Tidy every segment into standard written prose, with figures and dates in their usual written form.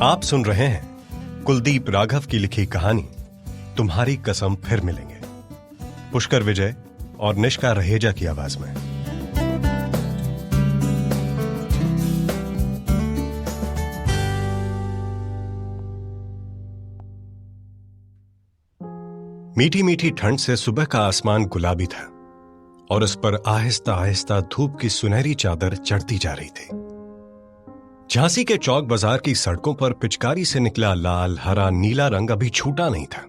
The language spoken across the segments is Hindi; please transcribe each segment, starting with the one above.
आप सुन रहे हैं कुलदीप राघव की लिखी कहानी तुम्हारी कसम फिर मिलेंगे, पुष्कर विजय और निष्का रहेजा की आवाज में। मीठी मीठी ठंड से सुबह का आसमान गुलाबी था और उस पर आहिस्ता आहिस्ता धूप की सुनहरी चादर चढ़ती जा रही थी। झांसी के चौक बाजार की सड़कों पर पिचकारी से निकला लाल, हरा, नीला रंग अभी छूटा नहीं था।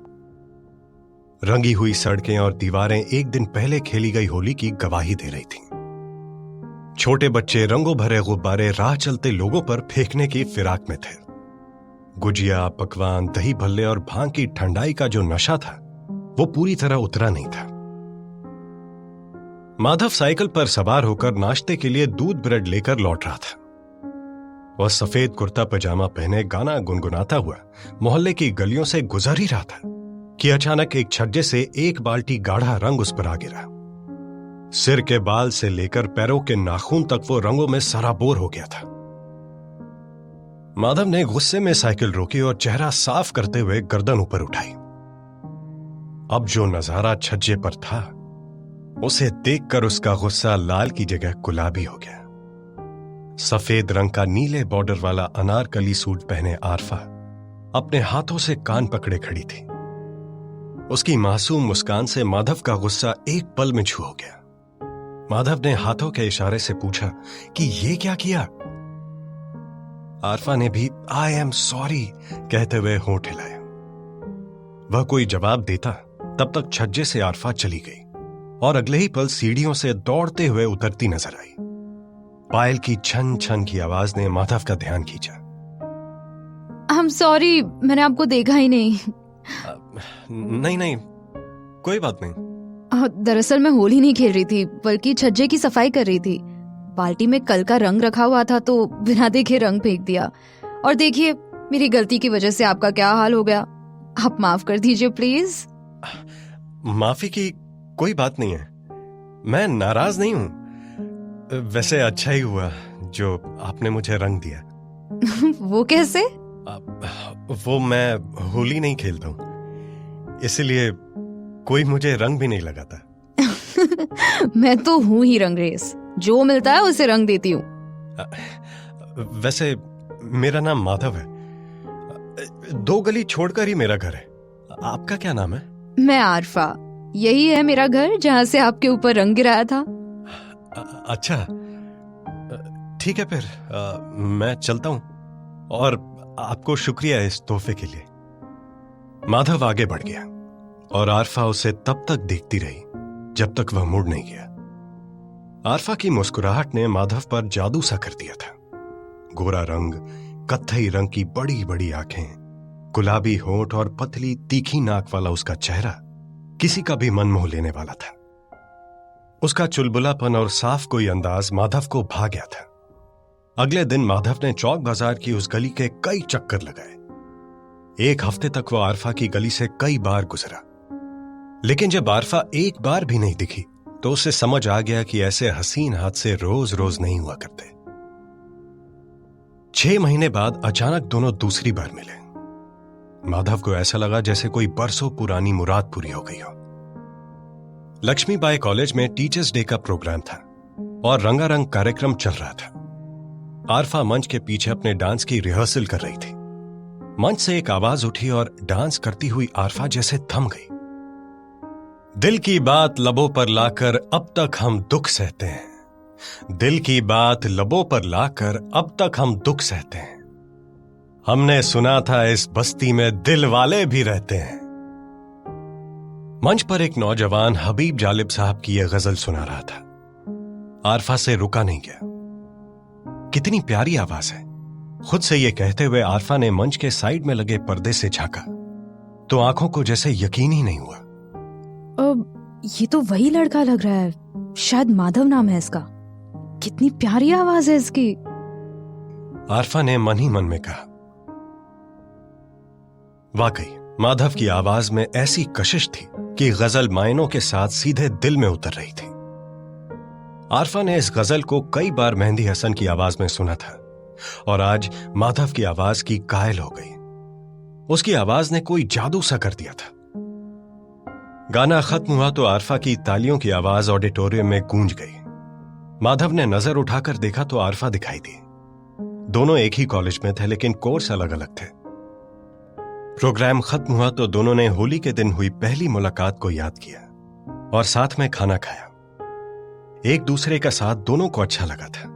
रंगी हुई सड़कें और दीवारें एक दिन पहले खेली गई होली की गवाही दे रही थीं। छोटे बच्चे रंगों भरे गुब्बारे राह चलते लोगों पर फेंकने की फिराक में थे। गुजिया, पकवान, दही भल्ले और भांग की ठंडाई का जो नशा था वो पूरी तरह उतरा नहीं था। माधव साइकिल पर सवार होकर नाश्ते के लिए दूध ब्रेड लेकर लौट रहा था। वह सफेद कुर्ता पजामा पहने गाना गुनगुनाता हुआ मोहल्ले की गलियों से गुजर ही रहा था कि अचानक एक छज्जे से एक बाल्टी गाढ़ा रंग उस पर आ गिरा। सिर के बाल से लेकर पैरों के नाखून तक वो रंगों में सराबोर हो गया था। माधव ने गुस्से में साइकिल रोकी और चेहरा साफ करते हुए गर्दन ऊपर उठाई। अब जो नजारा छज्जे पर था उसे देखकर उसका गुस्सा लाल की जगह गुलाबी हो गया। सफेद रंग का नीले बॉर्डर वाला अनारकली सूट पहने आरफा अपने हाथों से कान पकड़े खड़ी थी। उसकी मासूम मुस्कान से माधव का गुस्सा एक पल में छू हो गया। माधव ने हाथों के इशारे से पूछा कि ये क्या किया। आरफा ने भी आई एम सॉरी कहते हुए होंठ हिलाए। वह कोई जवाब देता तब तक छज्जे से आरफा चली गई और अगले ही पल सीढ़ियों से दौड़ते हुए उतरती नजर आई। पायल की छन छन की आवाज ने माधव का ध्यान खींचा। आई एम सॉरी, मैंने आपको देखा ही नहीं। नहीं, कोई बात नहीं। दरअसल मैं होली नहीं खेल रही थी बल्कि छज्जे की सफाई कर रही थी। बाल्टी में कल का रंग रखा हुआ था तो बिना देखे रंग फेंक दिया। और देखिए मेरी गलती की वजह से आपका क्या हाल हो गया। आप माफ कर दीजिए प्लीज। माफी की कोई बात नहीं है, मैं नाराज नहीं हूं। वैसे अच्छा ही हुआ जो आपने मुझे रंग दिया। वो कैसे? वो मैं होली नहीं खेलता हूं, इसलिए कोई मुझे रंग भी नहीं लगाता। मैं तो हूं ही रंगरेज, जो मिलता है उसे रंग देती हूँ। वैसे मेरा नाम माधव है, 2 गली छोड़कर ही मेरा घर है। आपका क्या नाम है? मैं आरफा, यही है मेरा घर जहाँ से आपके ऊपर रंग गिराया था। अच्छा ठीक है, फिर मैं चलता हूं और आपको शुक्रिया इस तोहफे के लिए। माधव आगे बढ़ गया और आरफा उसे तब तक देखती रही जब तक वह मुड़ नहीं गया। आरफा की मुस्कुराहट ने माधव पर जादू सा कर दिया था। गोरा रंग, कत्थई रंग की बड़ी बड़ी आंखें, गुलाबी होंठ और पतली तीखी नाक वाला उसका चेहरा किसी का भी मन मोह लेने वाला था। उसका चुलबुलापन और साफ कोई अंदाज माधव को भा गया था। अगले दिन माधव ने चौक बाजार की उस गली के कई चक्कर लगाए। एक हफ्ते तक वो आरफा की गली से कई बार गुजरा, लेकिन जब आरफा एक बार भी नहीं दिखी तो उसे समझ आ गया कि ऐसे हसीन हादसे रोज रोज नहीं हुआ करते। 6 महीने बाद अचानक दोनों दूसरी बार मिले। माधव को ऐसा लगा जैसे कोई बरसों पुरानी मुराद पूरी हो गई हो। लक्ष्मीबाई कॉलेज में टीचर्स डे का प्रोग्राम था और रंगारंग कार्यक्रम चल रहा था। आरफा मंच के पीछे अपने डांस की रिहर्सल कर रही थी। मंच से एक आवाज उठी और डांस करती हुई आरफा जैसे थम गई। दिल की बात लबों पर लाकर अब तक हम दुख सहते हैं, दिल की बात लबों पर लाकर अब तक हम दुख सहते हैं। हमने सुना था इस बस्ती में दिल वाले भी रहते हैं। मंच पर एक नौजवान हबीब जालिब साहब की यह गजल सुना रहा था। आरफा से रुका नहीं गया। कितनी प्यारी आवाज है। खुद से यह कहते हुए आरफा ने मंच के साइड में लगे पर्दे से झांका तो आंखों को जैसे यकीन ही नहीं हुआ। ये तो वही लड़का लग रहा है, शायद माधव नाम है इसका। कितनी प्यारी आवाज है इसकी। आरफा ने मन ही मन में कहा। वाकई माधव की आवाज में ऐसी कशिश थी कि गजल मायनों के साथ सीधे दिल में उतर रही थी। आरफा ने इस गजल को कई बार मेहंदी हसन की आवाज में सुना था और आज माधव की आवाज की कायल हो गई। उसकी आवाज ने कोई जादू सा कर दिया था। गाना खत्म हुआ तो आरफा की तालियों की आवाज ऑडिटोरियम में गूंज गई। माधव ने नजर उठाकर देखा तो आरफा दिखाई दी। दोनों एक ही कॉलेज में थे, लेकिन कोर्स अलग अलग थे। प्रोग्राम खत्म हुआ तो दोनों ने होली के दिन हुई पहली मुलाकात को याद किया और साथ में खाना खाया। एक दूसरे का साथ दोनों को अच्छा लगा था।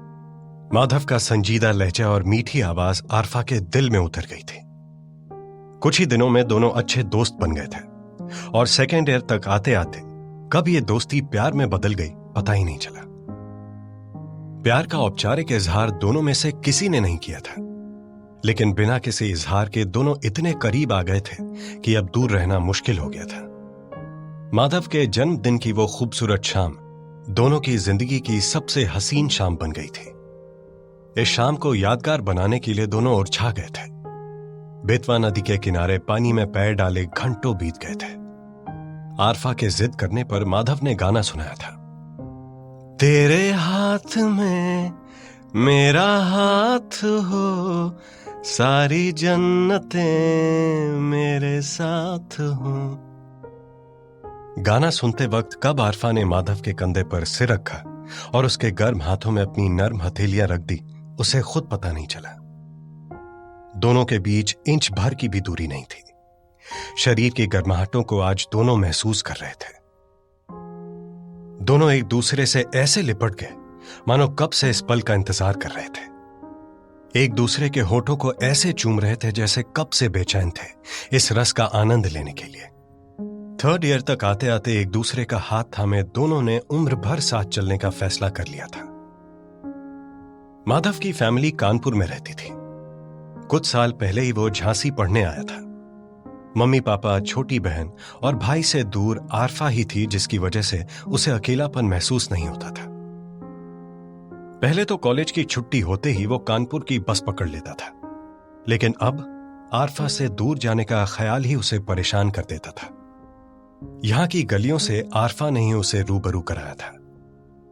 माधव का संजीदा लहजा और मीठी आवाज आरफा के दिल में उतर गई थी। कुछ ही दिनों में दोनों अच्छे दोस्त बन गए थे और सेकेंड ईयर तक आते आते कब ये दोस्ती प्यार में बदल गई पता ही नहीं चला। प्यार का औपचारिक इजहार दोनों में से किसी ने नहीं किया था, लेकिन बिना किसी इजहार के दोनों इतने करीब आ गए थे कि अब दूर रहना मुश्किल हो गया था। माधव के जन्मदिन की वो खूबसूरत शाम दोनों की जिंदगी की सबसे हसीन शाम बन गई थी। इस शाम को यादगार बनाने के लिए दोनों उरछा गए थे। बेतवा नदी के किनारे पानी में पैर डाले घंटों बीत गए थे। आरफा के जिद करने पर माधव ने गाना सुनाया था। तेरे हाथ में मेरा हाथ हो, सारी जन्नतें मेरे साथ हो। गाना सुनते वक्त कब आरफा ने माधव के कंधे पर सिर रखा और उसके गर्म हाथों में अपनी नर्म हथेलियां रख दी, उसे खुद पता नहीं चला। दोनों के बीच इंच भर की भी दूरी नहीं थी। शरीर की गर्माहटों को आज दोनों महसूस कर रहे थे। दोनों एक दूसरे से ऐसे लिपट गए मानो कब से इस पल का इंतजार कर रहे थे। एक दूसरे के होठों को ऐसे चूम रहे थे जैसे कब से बेचैन थे इस रस का आनंद लेने के लिए। थर्ड ईयर तक आते आते एक दूसरे का हाथ थामे दोनों ने उम्र भर साथ चलने का फैसला कर लिया था। माधव की फैमिली कानपुर में रहती थी। कुछ साल पहले ही वो झांसी पढ़ने आया था। मम्मी पापा, छोटी बहन और भाई से दूर आरफा ही थी, जिसकी वजह से उसे अकेलापन महसूस नहीं होता था। पहले तो कॉलेज की छुट्टी होते ही वो कानपुर की बस पकड़ लेता था, लेकिन अब आरफा से दूर जाने का ख्याल ही उसे परेशान कर देता था। यहां की गलियों से आरफा ने ही उसे रूबरू कराया था।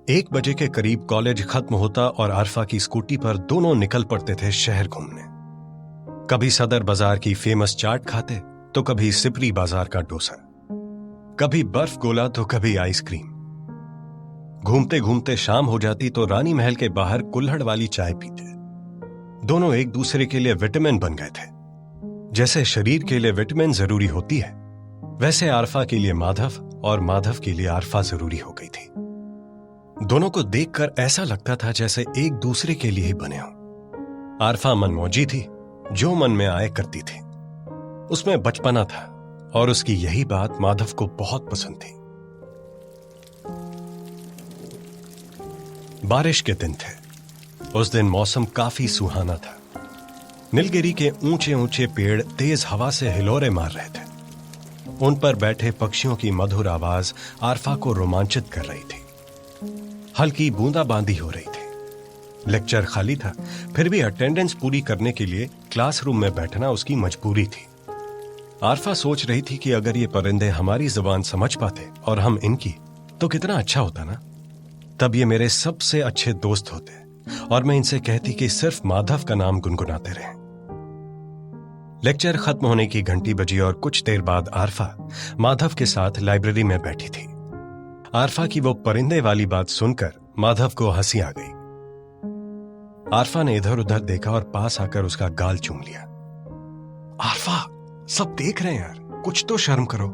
1 बजे के करीब कॉलेज खत्म होता और आरफा की स्कूटी पर दोनों निकल पड़ते थे शहर घूमने। कभी सदर बाजार की फेमस चाट खाते तो कभी सिपरी बाजार का डोसा, कभी बर्फ गोला तो कभी आइसक्रीम। घूमते घूमते शाम हो जाती तो रानी महल के बाहर कुल्हड़ वाली चाय पीते। दोनों एक दूसरे के लिए विटामिन बन गए थे। जैसे शरीर के लिए विटामिन जरूरी होती है, वैसे आरफा के लिए माधव और माधव के लिए आरफा जरूरी हो गई थी। दोनों को देखकर ऐसा लगता था जैसे एक दूसरे के लिए ही बने हो। आरफा मनमौजी थी, जो मन में आए करती थी। उसमें बचपना था और उसकी यही बात माधव को बहुत पसंद थी। बारिश के दिन थे। उस दिन मौसम काफी सुहाना था। नीलगिरी के ऊंचे ऊंचे पेड़ तेज हवा से हिलोरे मार रहे थे। उन पर बैठे पक्षियों की मधुर आवाज आरफा को रोमांचित कर रही थी। हल्की बूंदाबांदी हो रही थी। लेक्चर खाली था, फिर भी अटेंडेंस पूरी करने के लिए क्लासरूम में बैठना उसकी मजबूरी थी। आरफा सोच रही थी कि अगर ये परिंदे हमारी जुबान समझ पाते और हम इनकी, तो कितना अच्छा होता ना। तब ये मेरे सबसे अच्छे दोस्त होते और मैं इनसे कहती कि सिर्फ माधव का नाम गुनगुनाते रहें। लेक्चर खत्म होने की घंटी बजी और कुछ देर बाद आरफा माधव के साथ लाइब्रेरी में बैठी थी। आरफा की वो परिंदे वाली बात सुनकर माधव को हंसी आ गई। आरफा ने इधर उधर देखा और पास आकर उसका गाल चूम लिया। आरफा, सब देख रहे हैं यार, कुछ तो शर्म करो।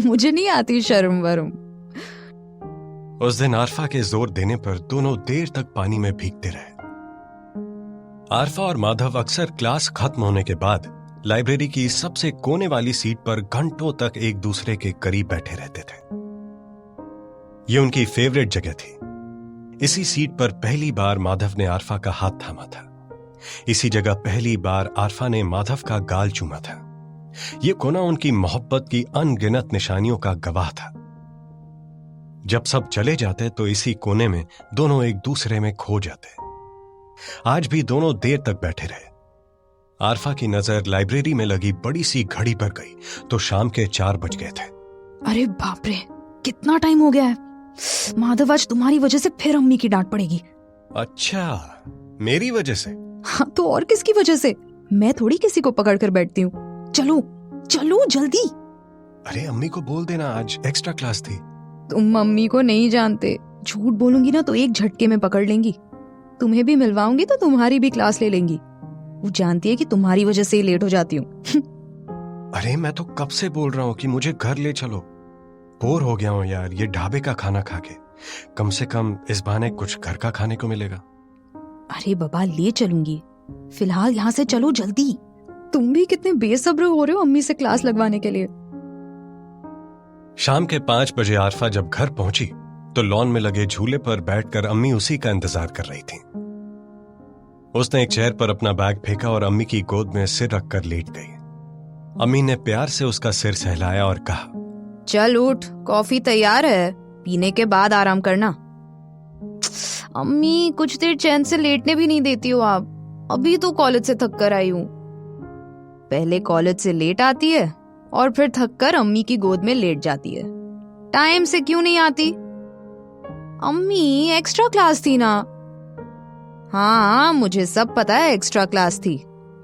मुझे नहीं आती शर्म वरम। उस दिन आरफा के जोर देने पर दोनों देर तक पानी में भीगते रहे। आरफा और माधव अक्सर क्लास खत्म होने के बाद लाइब्रेरी की सबसे कोने वाली सीट पर घंटों तक एक दूसरे के करीब बैठे रहते थे। ये उनकी फेवरेट जगह थी। इसी सीट पर पहली बार माधव ने आरफा का हाथ थामा था। इसी जगह पहली बार आरफा ने माधव का गाल चूमा था। यह कोना उनकी मोहब्बत की अनगिनत निशानियों का गवाह था। जब सब चले जाते तो इसी कोने में दोनों एक दूसरे में खो जाते। आज भी दोनों देर तक बैठे रहे। आरफा की नजर लाइब्रेरी में लगी बड़ी सी घड़ी पर गई तो शाम के 4 बज गए थे। अरे बाप रे, कितना टाइम हो गया है। माधव, आज तुम्हारी वजह से फिर अम्मी की डांट पड़ेगी। अच्छा, मेरी वजह से? हाँ तो और किसकी वजह से? मैं थोड़ी किसी को पकड़ कर बैठती हूँ। चलो चलो जल्दी। अरे अम्मी को बोल देना आज एक्स्ट्रा क्लास थी। तुम मम्मी को नहीं जानते, झूठ बोलूंगी ना तो एक झटके में पकड़ लेंगी। तुम्हें भी मिलवाऊंगी तो तुम्हारी भी क्लास ले लेंगी। वो जानती है कि तुम्हारी वजह से ही लेट हो जाती हूँ। अरे मैं तो कब से बोल रहा हूँ कि मुझे घर ले चलो। बोर हो गया हूँ यार ये ढाबे का खाना खा के। कम से कम इस बहाने कुछ घर का खाने को मिलेगा। अरे बाबा ले चलूंगी, फिलहाल यहाँ से चलो जल्दी। तुम भी कितने बेसब्र हो रहे हो अम्मी से क्लास लगवाने के लिए। शाम के 5 बजे आरफा जब घर पहुंची तो लॉन में लगे झूले पर बैठकर अम्मी उसी का इंतजार कर रही थी। उसने एक चेयर पर अपना बैग फेंका और अम्मी की गोद में सिर रखकर लेट गई। अम्मी ने प्यार से उसका सिर सहलाया और कहा, चल उठ, कॉफी तैयार है, पीने के बाद आराम करना। अम्मी कुछ देर चैन से लेटने भी नहीं देती हो आप। अभी तो कॉलेज से थक कर आई हूँ। पहले कॉलेज से लेट आती है और फिर थक कर अम्मी की गोद में लेट जाती है। टाइम से क्यों नहीं आती? अम्मी एक्स्ट्रा क्लास थी ना। हाँ मुझे सब पता है, एक्स्ट्रा क्लास थी।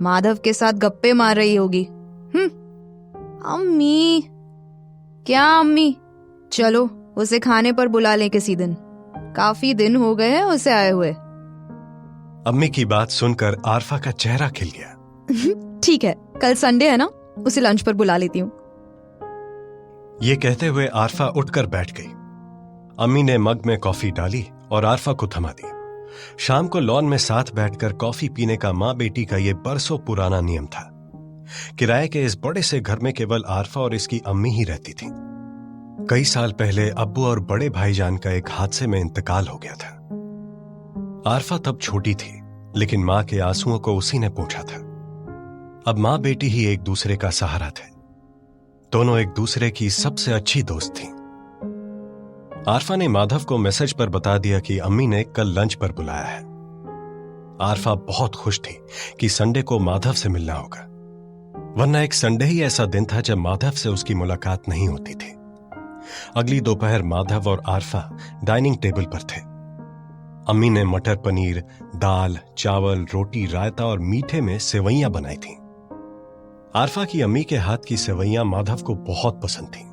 माधव के साथ गप्पे मार रही होगी। अम्मी। क्या अम्मी? चलो उसे खाने पर बुला लें किसी दिन। काफी दिन हो गए हैं उसे आए हुए। अम्मी की बात सुनकर आरफा का चेहरा खिल गया। ठीक है, कल संडे है ना, उसे लंच पर बुला लेती हूँ। ये कहते हुए आरफा उठकर बैठ गई। अम्मी ने मग में कॉफी डाली और आरफा को थमा दी। शाम को लॉन में साथ बैठकर कॉफी पीने का माँ बेटी का ये बरसों पुराना नियम था। किराए के इस बड़े से घर में केवल आरफा और इसकी अम्मी ही रहती थी। कई साल पहले अब्बू और बड़े भाईजान का एक हादसे में इंतकाल हो गया था। आरफा तब छोटी थी, लेकिन मां के आंसुओं को उसी ने पोंछा था। अब मां बेटी ही एक दूसरे का सहारा थे। दोनों एक दूसरे की सबसे अच्छी दोस्त थीं। आरफा ने माधव को मैसेज पर बता दिया कि अम्मी ने कल लंच पर बुलाया है। आरफा बहुत खुश थी कि संडे को माधव से मिलना होगा, वरना एक संडे ही ऐसा दिन था जब माधव से उसकी मुलाकात नहीं होती थी। अगली दोपहर माधव और आरफा डाइनिंग टेबल पर थे। अम्मी ने मटर पनीर, दाल, चावल, रोटी, रायता और मीठे में सेवइयां बनाई थीं। आरफा की अम्मी के हाथ की सेवइयां माधव को बहुत पसंद थीं।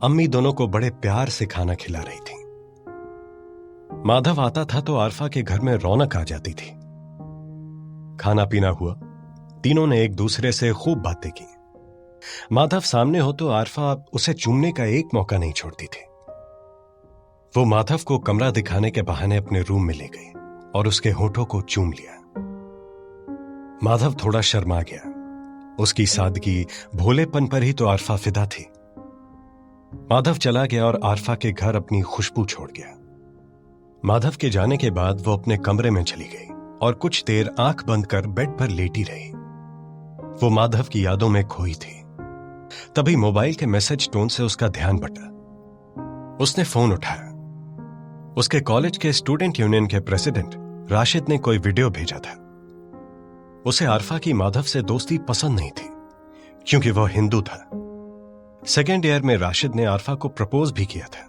अम्मी दोनों को बड़े प्यार से खाना खिला रही थीं। माधव आता था तो आरफा के घर में रौनक आ जाती थी। खाना पीना हुआ, तीनों ने एक दूसरे से खूब बातें की। माधव सामने हो तो आरफा उसे चूमने का एक मौका नहीं छोड़ती थी। वो माधव को कमरा दिखाने के बहाने अपने रूम में ले गई और उसके होठों को चूम लिया। माधव थोड़ा शर्मा गया। उसकी सादगी, भोलेपन पर ही तो आरफा फिदा थी। माधव चला गया और आरफा के घर अपनी खुशबू छोड़ गया। माधव के जाने के बाद वो अपने कमरे में चली गई और कुछ देर आंख बंद कर बेड पर लेटी रही। वो माधव की यादों में खोई थी। तभी मोबाइल के मैसेज टोन से उसका ध्यान बटा। उसने फोन उठाया। उसके कॉलेज के स्टूडेंट यूनियन के प्रेसिडेंट राशिद ने कोई वीडियो भेजा था। उसे आरफा की माधव से दोस्ती पसंद नहीं थी, क्योंकि वह हिंदू था। सेकेंड ईयर में राशिद ने आरफा को प्रपोज भी किया था,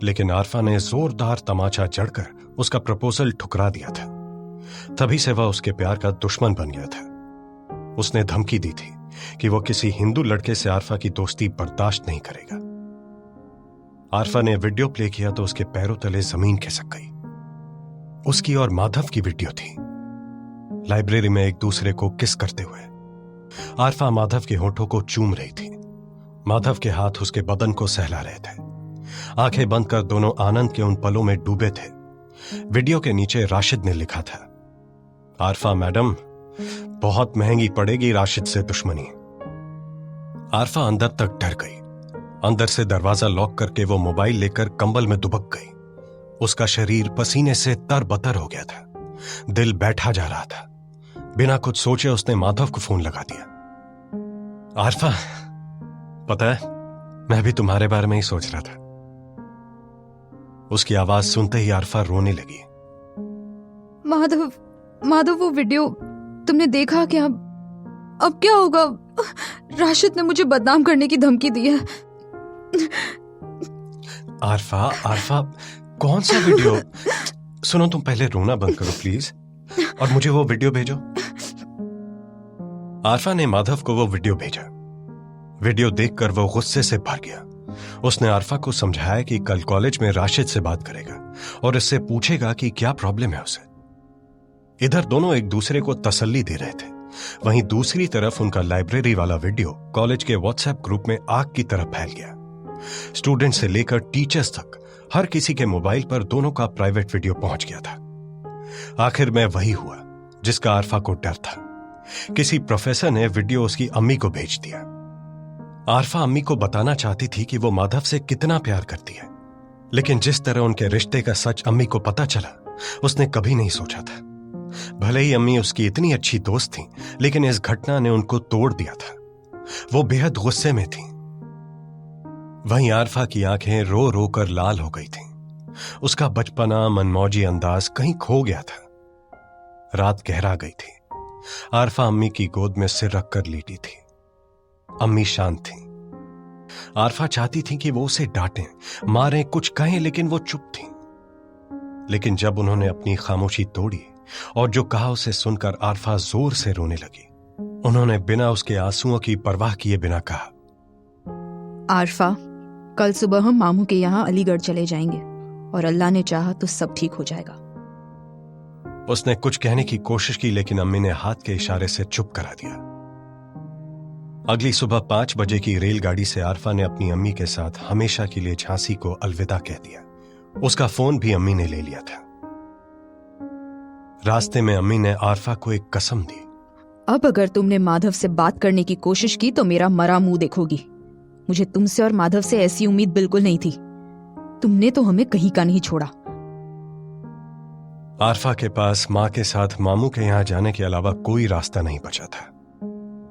लेकिन आरफा ने जोरदार तमाचा जड़कर उसका प्रपोजल ठुकरा दिया था। तभी से वह उसके प्यार का दुश्मन बन गया था। उसने धमकी दी थी कि वो किसी हिंदू लड़के से आरफा की दोस्ती बर्दाश्त नहीं करेगा। आरफा ने वीडियो प्ले किया तो उसके पैरों तले जमीन खिसक गई। उसकी और माधव की वीडियो थी, लाइब्रेरी में एक दूसरे को किस करते हुए। आरफा माधव के होठों को चूम रही थी। माधव के हाथ उसके बदन को सहला रहे थे। आंखें बंद कर दोनों आनंद के उन पलों में डूबे थे। वीडियो के नीचे राशिद ने लिखा था, आरफा मैडम, बहुत महंगी पड़ेगी राशिद से दुश्मनी। आरफा अंदर तक डर गई। अंदर से दरवाजा लॉक करके वो मोबाइल लेकर कंबल में दुबक गई। उसका शरीर पसीने से तरबतर हो गया था। दिल बैठा जा रहा था। बिना कुछ सोचे उसने माधव को फोन लगा दिया। आरफा, पता है मैं भी तुम्हारे बारे में ही सोच रहा था। उसकी आवाज सुनते ही आरफा रोने लगी। माधव, वो वीडियो तुमने देखा क्या? अब क्या होगा? राशिद ने मुझे बदनाम करने की धमकी दी है। आरफा, कौन सा वीडियो? सुनो, तुम पहले रोना बंद करो प्लीज। और मुझे वो वीडियो भेजो। आरफा ने माधव को वो वीडियो भेजा। वीडियो देखकर वो गुस्से से भर गया। उसने आरफा को समझाया कि कल कॉलेज में राशिद से बात करेगा और इससे पूछेगा कि क्या प्रॉब्लम है उसे। इधर दोनों एक दूसरे को तसल्ली दे रहे थे, वहीं दूसरी तरफ उनका लाइब्रेरी वाला वीडियो कॉलेज के व्हाट्सएप ग्रुप में आग की तरह फैल गया। स्टूडेंट से लेकर टीचर्स तक हर किसी के मोबाइल पर दोनों का प्राइवेट वीडियो पहुंच गया था। आखिर में वही हुआ जिसका आरफा को डर था। किसी प्रोफेसर ने वीडियो उसकी अम्मी को भेज दिया। आरफा अम्मी को बताना चाहती थी कि वो माधव से कितना प्यार करती है, लेकिन जिस तरह उनके रिश्ते का सच अम्मी को पता चला, उसने कभी नहीं सोचा था। भले ही अम्मी उसकी इतनी अच्छी दोस्त थी, लेकिन इस घटना ने उनको तोड़ दिया था। वो बेहद गुस्से में थी। वहीं आरफा की आंखें रो रो कर लाल हो गई थीं। उसका बचपना मनमौजी अंदाज कहीं खो गया था। रात गहरा गई थी। आरफा अम्मी की गोद में सिर रखकर लेटी थी। अम्मी शांत थी। आरफा चाहती थी कि वो उसे डांटें, मारें, कुछ कहें, लेकिन वो चुप थी। लेकिन जब उन्होंने अपनी खामोशी तोड़ी और जो कहा उसे सुनकर आरफा जोर से रोने लगी। उन्होंने बिना उसके आंसुओं की परवाह किए बिना कहा, आरफा, कल सुबह हम मामू के यहाँ अलीगढ़ चले जाएंगे और अल्लाह ने चाहा तो सब ठीक हो जाएगा। उसने कुछ कहने की कोशिश की, लेकिन अम्मी ने हाथ के इशारे से चुप करा दिया। अगली सुबह 5 बजे की रेलगाड़ी से आरफा ने अपनी अम्मी के साथ हमेशा के लिए झांसी को अलविदा कह दिया। उसका फोन भी अम्मी ने ले लिया था। रास्ते में अम्मी ने आरफा को एक कसम दी, अब अगर तुमने माधव से बात करने की कोशिश की तो मेरा मरा मुंह देखोगी। मुझे तुमसे और माधव से ऐसी उम्मीद बिल्कुल नहीं थी। तुमने तो हमें कहीं का नहीं छोड़ा। आरफा के पास मां के साथ मामू के यहां जाने के अलावा कोई रास्ता नहीं बचा था।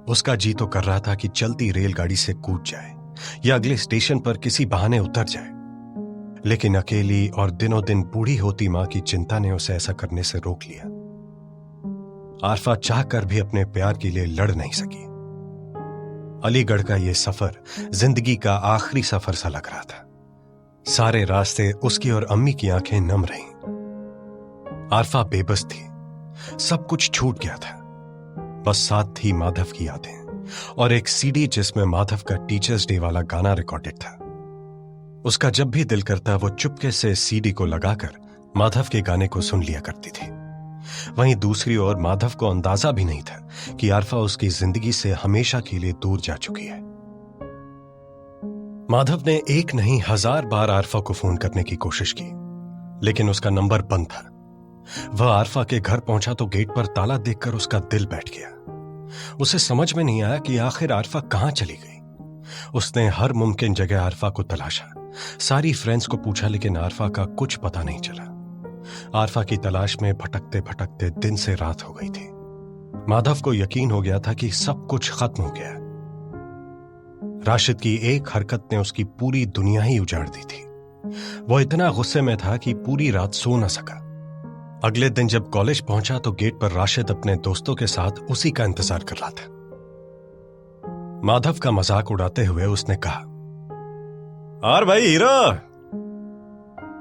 उसका जी तो कर रहा था कि चलती रेलगाड़ी से कूद जाए या अगले स्टेशन पर किसी बहाने उतर जाए, लेकिन अकेली और दिनों दिन बूढ़ी होती मां की चिंता ने उसे ऐसा करने से रोक लिया। आरफा चाहकर भी अपने प्यार के लिए लड़ नहीं सकी। अलीगढ़ का यह सफर जिंदगी का आखिरी सफर सा लग रहा था। सारे रास्ते उसकी और अम्मी की आंखें नम रहीं। आरफा बेबस थी। सब कुछ छूट गया था। बस साथ थी माधव की यादें और एक सीडी जिसमें माधव का टीचर्स डे वाला गाना रिकॉर्डेड था। उसका जब भी दिल करता वो चुपके से सीडी को लगाकर माधव के गाने को सुन लिया करती थी। वहीं दूसरी ओर माधव को अंदाजा भी नहीं था कि आरफा उसकी जिंदगी से हमेशा के लिए दूर जा चुकी है। माधव ने एक नहीं 1000 बार आरफा को फोन करने की कोशिश की, लेकिन उसका नंबर बंद था। वह आरफा के घर पहुंचा तो गेट पर ताला देखकर उसका दिल बैठ गया। उसे समझ में नहीं आया कि आखिर आरफा कहां चली गई। उसने हर मुमकिन जगह आरफा को तलाशा, सारी फ्रेंड्स को पूछा, लेकिन आरफा का कुछ पता नहीं चला। आरफा की तलाश में भटकते भटकते दिन से रात हो गई थी। माधव को यकीन हो गया था कि सब कुछ खत्म हो गया। राशिद की एक हरकत ने उसकी पूरी दुनिया ही उजाड़ दी थी। वो इतना गुस्से में था कि पूरी रात सो न सका। अगले दिन जब कॉलेज पहुंचा तो गेट पर राशिद अपने दोस्तों के साथ उसी का इंतजार कर रहा था। माधव का मजाक उड़ाते हुए उसने कहा, और भाई हीरो,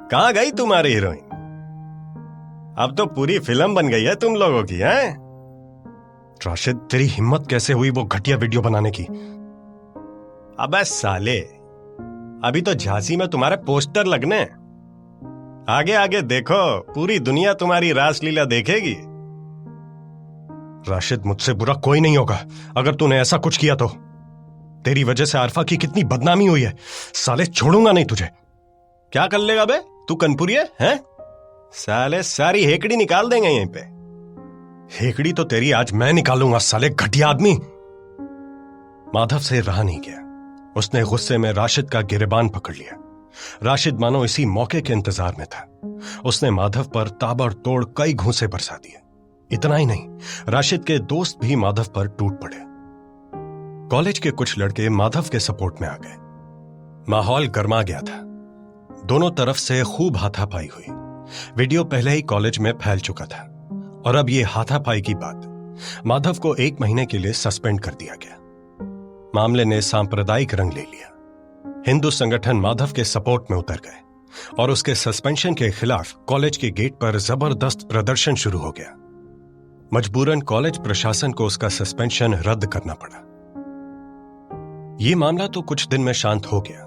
कहां गई तुम्हारी हीरोइन? अब तो पूरी फिल्म बन गई है तुम लोगों की, हैं? राशिद, तेरी हिम्मत कैसे हुई वो घटिया वीडियो बनाने की? अबे साले, अभी तो झांसी में तुम्हारे पोस्टर लगने। आगे आगे देखो, पूरी दुनिया तुम्हारी रासलीला देखेगी। राशिद, मुझसे बुरा कोई नहीं होगा अगर तूने ऐसा कुछ किया तो। तेरी वजह से आरफा की कितनी बदनामी हुई है। साले, छोड़ूंगा नहीं तुझे। क्या कर लेगा बे? तू कनपुरी है? साले, सारी हेकड़ी निकाल देंगे यहीं पे। हेकड़ी तो तेरी आज मैं निकालूंगा, साले घटिया आदमी। माधव से रहा नहीं गया। उसने गुस्से में राशिद का गिरेबान पकड़ लिया। राशिद मानो इसी मौके के इंतजार में था। उसने माधव पर ताबड़तोड़ कई घूंसे बरसा दिए। इतना ही नहीं, राशिद के दोस्त भी माधव पर टूट पड़े। कॉलेज के कुछ लड़के माधव के सपोर्ट में आ गए। माहौल गर्मा गया था। दोनों तरफ से खूब हाथापाई हुई। वीडियो पहले ही कॉलेज में फैल चुका था और अब यह हाथापाई की बात माधव को 1 महीने के लिए सस्पेंड कर दिया गया। मामले ने सांप्रदायिक रंग ले लिया। हिंदू संगठन माधव के सपोर्ट में उतर गए और उसके सस्पेंशन के खिलाफ कॉलेज के गेट पर जबरदस्त प्रदर्शन शुरू हो गया। मजबूरन कॉलेज प्रशासन को उसका सस्पेंशन रद्द करना पड़ा। यह मामला तो कुछ दिन में शांत हो गया,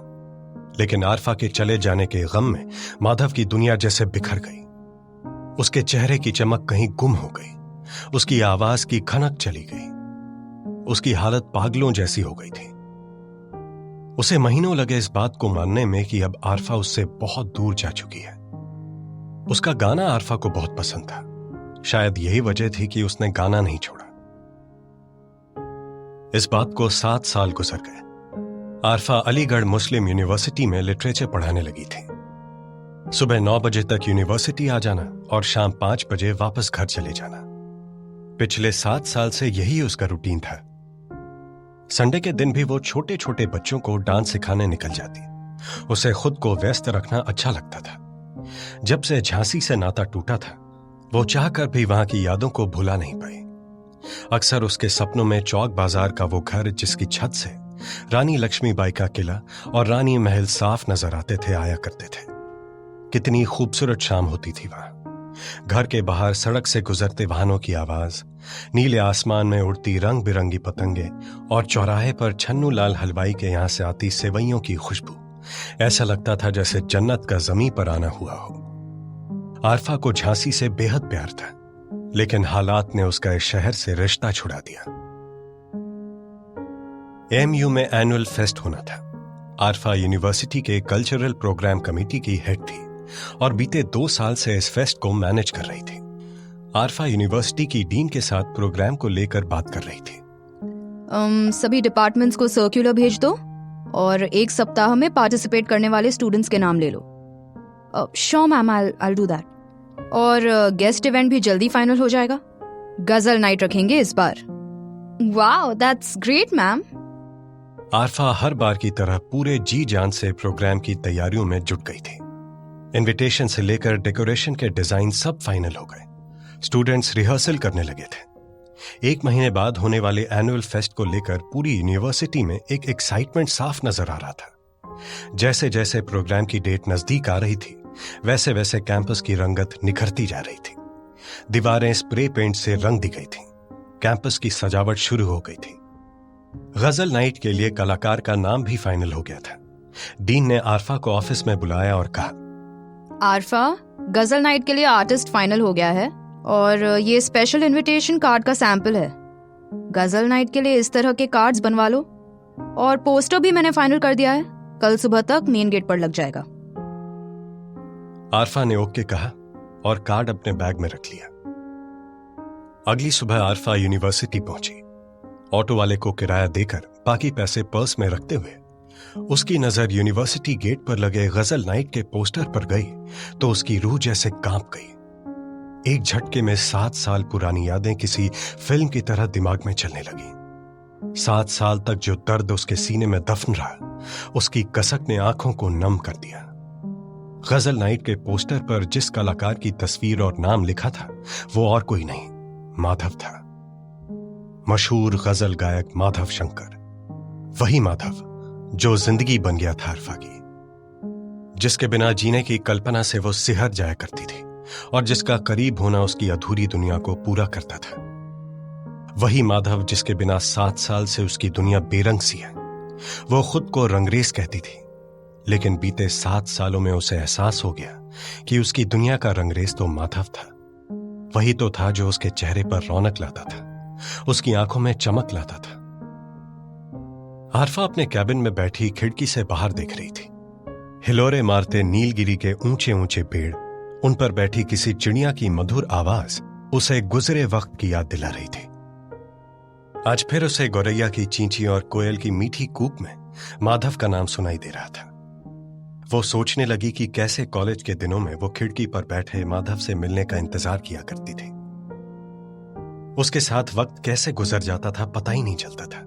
लेकिन आरफा के चले जाने के गम में माधव की दुनिया जैसे बिखर गई। उसके चेहरे की चमक कहीं गुम हो गई, उसकी आवाज की खनक चली गई, उसकी हालत पागलों जैसी हो गई थी। उसे महीनों लगे इस बात को मानने में कि अब आरफा उससे बहुत दूर जा चुकी है। उसका गाना आरफा को बहुत पसंद था। शायद यही वजह थी कि उसने गाना नहीं छोड़ा। इस बात को 7 साल गुजर गए। आरफा अलीगढ़ मुस्लिम यूनिवर्सिटी में लिटरेचर पढ़ाने लगी थी। सुबह 9 बजे तक यूनिवर्सिटी आ जाना और शाम 5 बजे वापस घर चले जाना। पिछले 7 साल से यही उसका रूटीन था। संडे के दिन भी वो छोटे छोटे बच्चों को डांस सिखाने निकल जाती। उसे खुद को व्यस्त रखना अच्छा लगता था। जब से झांसी से नाता टूटा था, वो चाहकर भी वहां की यादों को भुला नहीं पाई। अक्सर उसके सपनों में चौक बाजार का वो घर जिसकी छत से रानी लक्ष्मीबाई का किला और रानी महल साफ नजर आते थे आया करते थे। कितनी खूबसूरत शाम होती थी वहां। घर के बाहर सड़क से गुजरते वाहनों की आवाज, नीले आसमान में उड़ती रंग बिरंगी पतंगे और चौराहे पर छन्नू लाल हलवाई के यहां से आती सेवइयों की खुशबू। ऐसा लगता था जैसे जन्नत का जमीन पर आना हुआ हो। आरफा को झांसी से बेहद प्यार था, लेकिन हालात ने उसका इस शहर से रिश्ता छुड़ा दिया। एमयू में एनुअल फेस्ट होना था। आरफा यूनिवर्सिटी के कल्चरल प्रोग्राम कमेटी की हेड थी और बीते 2 साल से इस फेस्ट को मैनेज कर रही थी। आरफा यूनिवर्सिटी की डीन के साथ प्रोग्राम को लेकर बात कर रही थी। सभी डिपार्टमेंट्स को सर्कुलर भेज दो और 1 सप्ताह में पार्टिसिपेट करने वाले स्टूडेंट्स के नाम ले लो। Sure ma'am, I do that. और गेस्ट इवेंट भी जल्दी फाइनल हो जाएगा। गजल नाइट रखेंगे इस बार। Wow, that's great ma'am. Arfa हर बार की तरह पूरे जी जान से प्रोग्राम की तैयारियों में जुट गई थी। इनविटेशन से लेकर डेकोरेशन के डिजाइन सब फाइनल हो गए। स्टूडेंट्स रिहर्सल करने लगे थे। 1 महीने बाद होने वाले एनुअल फेस्ट को लेकर पूरी यूनिवर्सिटी में एक एक्साइटमेंट साफ नजर आ रहा था। जैसे जैसे प्रोग्राम की डेट नजदीक आ रही थी, वैसे वैसे कैंपस की रंगत निखरती जा रही थी। दीवारें स्प्रे पेंट से रंग दी गई थी। कैंपस की सजावट शुरू हो गई थी। गजल नाइट के लिए कलाकार का नाम भी फाइनल हो गया था। डीन ने आरफा को ऑफिस में बुलाया और कहा, आरफा, गजल नाइट के लिए आर्टिस्ट फाइनल हो गया है और ये स्पेशल इनविटेशन कार्ड का सैंपल है। गजल नाइट के लिए इस तरह के कार्ड्स बनवा लो और पोस्टर भी मैंने फाइनल कर दिया है। कल सुबह तक मेन गेट पर लग जाएगा। आरफा ने ओके कहा और कार्ड अपने बैग में रख लिया। अगली सुबह आरफा यूनिवर्सिटी पहुंची। ऑटो वाले को किराया देकर बाकी पैसे पर्स में रखते हुए उसकी नजर यूनिवर्सिटी गेट पर लगे गजल नाइट के पोस्टर पर गई तो उसकी रूह जैसे कांप गई। एक झटके में 7 साल पुरानी यादें किसी फिल्म की तरह दिमाग में चलने लगी। 7 साल तक जो दर्द उसके सीने में दफन रहा, उसकी कसक ने आंखों को नम कर दिया। गजल नाइट के पोस्टर पर जिस कलाकार की तस्वीर और नाम लिखा था, वो और कोई नहीं, माधव था। मशहूर गजल गायक माधव शंकर। वही माधव जो जिंदगी बन गया था आरफा की, जिसके बिना जीने की कल्पना से वो सिहर जाया करती थी और जिसका करीब होना उसकी अधूरी दुनिया को पूरा करता था। वही माधव जिसके बिना 7 साल से उसकी दुनिया बेरंग सी है। वो खुद को रंगरेज कहती थी, लेकिन बीते 7 सालों में उसे एहसास हो गया कि उसकी दुनिया का रंगरेज तो माधव था। वही तो था जो उसके चेहरे पर रौनक लाता था, उसकी आंखों में चमक लाता था। आरफा अपने कैबिन में बैठी खिड़की से बाहर देख रही थी। हिलोरे मारते नीलगिरी के ऊंचे ऊंचे पेड़, उन पर बैठी किसी चिड़िया की मधुर आवाज उसे गुजरे वक्त की याद दिला रही थी। आज फिर उसे गौरैया की चींची और कोयल की मीठी कूक में माधव का नाम सुनाई दे रहा था। वो सोचने लगी कि कैसे कॉलेज के दिनों में वो खिड़की पर बैठे माधव से मिलने का इंतजार किया करती थी। उसके साथ वक्त कैसे गुजर जाता था पता ही नहीं चलता था।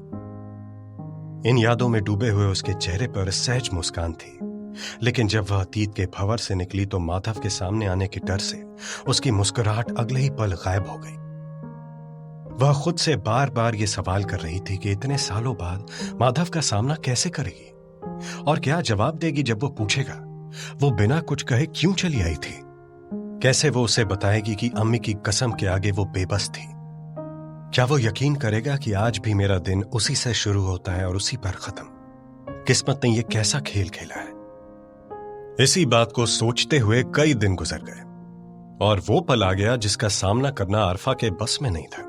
इन यादों में डूबे हुए उसके चेहरे पर सहज मुस्कान थी, लेकिन जब वह अतीत के भंवर से निकली तो माधव के सामने आने के डर से उसकी मुस्कुराहट अगले ही पल गायब हो गई। वह खुद से बार बार ये सवाल कर रही थी कि इतने सालों बाद माधव का सामना कैसे करेगी और क्या जवाब देगी जब वो पूछेगा वो बिना कुछ कहे क्यों चली आई थी। कैसे वो उसे बताएगी कि अम्मी की कसम के आगे वो बेबस थी क्या वो यकीन करेगा कि आज भी मेरा दिन उसी से शुरू होता है और उसी पर खत्म? किस्मत ने यह कैसा खेल खेला है? इसी बात को सोचते हुए कई दिन गुजर गए और वो पल आ गया जिसका सामना करना आरफा के बस में नहीं था।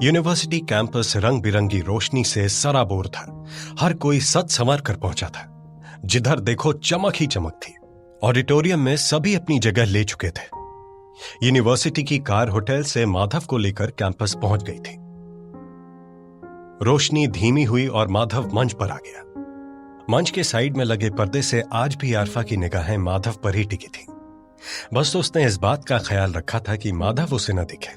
यूनिवर्सिटी कैंपस रंग बिरंगी रोशनी से सराबोर था। हर कोई सज संवर कर पहुंचा था। जिधर देखो चमक ही चमक थी। ऑडिटोरियम में सभी अपनी जगह ले चुके थे। यूनिवर्सिटी की कार होटल से माधव को लेकर कैंपस पहुंच गई थी। रोशनी धीमी हुई और माधव मंच पर आ गया। मंच के साइड में लगे पर्दे से आज भी आरफा की निगाहें माधव पर ही टिकी थी। बस तो उसने इस बात का ख्याल रखा था कि माधव उसे न दिखे।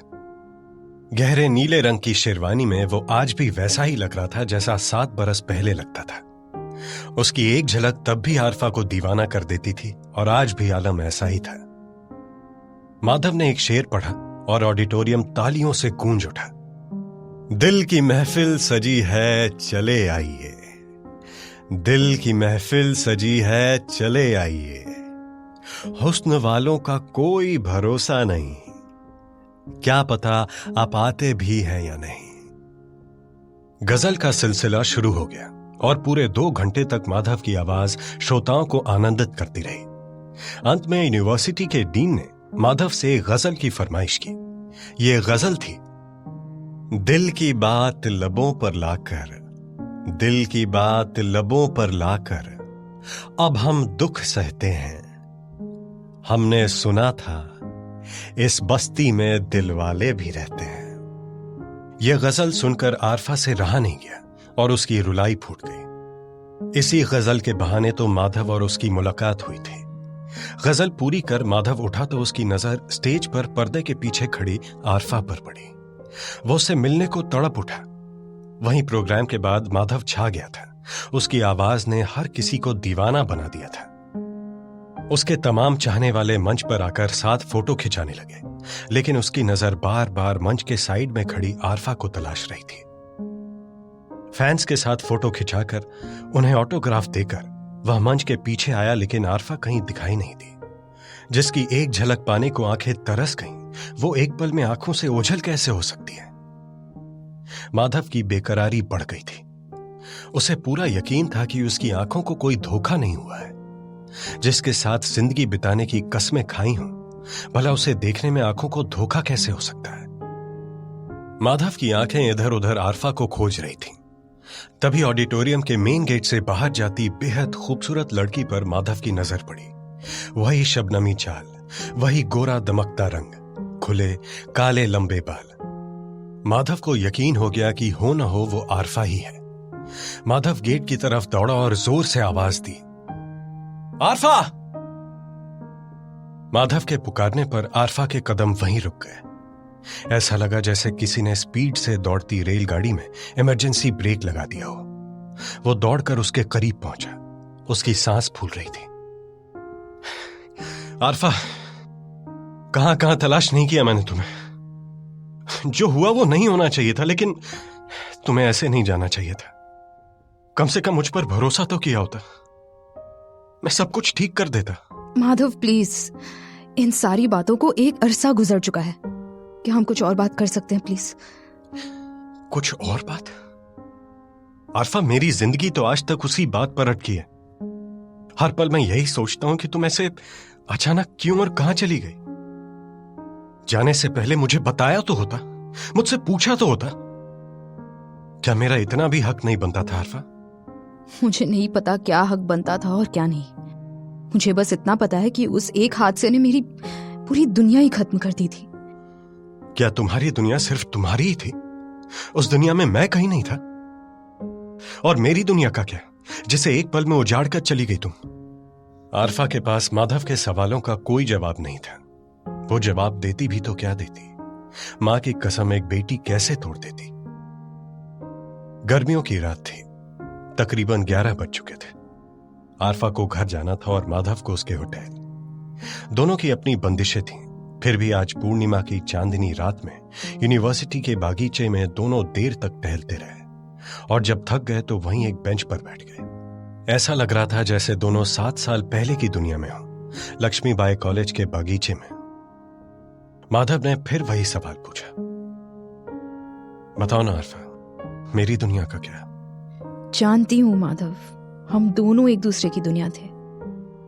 गहरे नीले रंग की शेरवानी में वो आज भी वैसा ही लग रहा था जैसा 7 बरस पहले लगता था। उसकी एक झलक तब भी आरफा को दीवाना कर देती थी और आज भी आलम ऐसा ही था। माधव ने एक शेर पढ़ा और ऑडिटोरियम तालियों से गूंज उठा। दिल की महफिल सजी है चले आइए, दिल की महफिल सजी है चले आइए, हुस्न वालों का कोई भरोसा नहीं, क्या पता आप आते भी हैं या नहीं। गजल का सिलसिला शुरू हो गया और पूरे 2 घंटे तक माधव की आवाज श्रोताओं को आनंदित करती रही। अंत में यूनिवर्सिटी के डीन ने माधव से गजल की फरमाइश की। यह गजल थी। दिल की बात लबों पर लाकर, दिल की बात लबों पर लाकर अब हम दुख सहते हैं। हमने सुना था इस बस्ती में दिल वाले भी रहते हैं। यह गजल सुनकर आरफा से रहा नहीं गया और उसकी रुलाई फूट गई। इसी गजल के बहाने तो माधव और उसकी मुलाकात हुई थी। गजल पूरी कर माधव उठा तो उसकी नजर स्टेज पर पर्दे के पीछे खड़ी आरफा पर पड़ी। वो उससे मिलने को तड़प उठा। वहीं प्रोग्राम के बाद माधव छा गया था। उसकी आवाज ने हर किसी को दीवाना बना दिया था। उसके तमाम चाहने वाले मंच पर आकर साथ फोटो खिंचाने लगे, लेकिन उसकी नजर बार बार मंच के साइड में खड़ी आरफा को तलाश रही थी। फैंस के साथ फोटो खिंचाकर उन्हें ऑटोग्राफ देकर वह मंच के पीछे आया, लेकिन आरफा कहीं दिखाई नहीं दी। जिसकी एक झलक पाने को आंखें तरस गईं, वो एक पल में आंखों से ओझल कैसे हो सकती है? माधव की बेकरारी बढ़ गई थी। उसे पूरा यकीन था कि उसकी आंखों को कोई धोखा नहीं हुआ है। जिसके साथ जिंदगी बिताने की कस्में खाई हूं, भला उसे देखने में आंखों को धोखा कैसे हो सकता है? माधव की आंखें इधर उधर आरफा को खोज रही थीं। तभी ऑडिटोरियम के मेन गेट से बाहर जाती बेहद खूबसूरत लड़की पर माधव की नजर पड़ी। वही शबनमी चाल, वही गोरा दमकता रंग, खुले काले लंबे बाल। माधव को यकीन हो गया कि हो न हो वो आरफा ही है। माधव गेट की तरफ दौड़ा और जोर से आवाज दी, आरफा! माधव के पुकारने पर आरफा के कदम वहीं रुक गए। ऐसा लगा जैसे किसी ने स्पीड से दौड़ती रेलगाड़ी में इमरजेंसी ब्रेक लगा दिया हो। वो दौड़कर उसके करीब पहुंचा। उसकी सांस फूल रही थी। आरफा, कहां कहां तलाश नहीं किया मैंने तुम्हें। जो हुआ वो नहीं होना चाहिए था, लेकिन तुम्हें ऐसे नहीं जाना चाहिए था। कम से कम मुझ पर भरोसा तो किया होता। मैं सब कुछ ठीक कर देता। माधव प्लीज, इन सारी बातों को एक अरसा गुजर चुका है। क्या हम कुछ और बात कर सकते हैं प्लीज? कुछ और बात? आरफा, मेरी जिंदगी तो आज तक उसी बात पर अटकी है। हर पल मैं यही सोचता हूं कि तुम ऐसे अचानक क्यों और कहां चली गई। जाने से पहले मुझे बताया तो होता, मुझसे पूछा तो होता। क्या मेरा इतना भी हक नहीं बनता था आरफा? मुझे नहीं पता क्या हक बनता था और क्या नहीं। मुझे बस इतना पता है कि उस एक हादसे ने मेरी पूरी दुनिया ही खत्म कर दी थी। क्या तुम्हारी दुनिया सिर्फ तुम्हारी ही थी? उस दुनिया में मैं कहीं नहीं था? और मेरी दुनिया का क्या, जिसे एक पल में उजाड़ कर चली गई तुम? आरफा के पास माधव के सवालों का कोई जवाब नहीं था। वो जवाब देती भी तो क्या देती? मां की कसम, एक बेटी कैसे तोड़ देती? गर्मियों की रात थी। तकरीबन 11 बज चुके थे। आरफा को घर जाना था और माधव को उसके होटल। दोनों की अपनी बंदिशें थीं। फिर भी आज पूर्णिमा की चांदनी रात में यूनिवर्सिटी के बागीचे में दोनों देर तक टहलते रहे और जब थक गए तो वहीं एक बेंच पर बैठ गए। ऐसा लग रहा था जैसे दोनों 7 साल पहले की दुनिया में हो, लक्ष्मीबाई कॉलेज के बागीचे में। माधव ने फिर वही सवाल पूछा, बताओ ना आरफा, मेरी दुनिया का क्या? जानती हूँ माधव, हम दोनों एक दूसरे की दुनिया थे,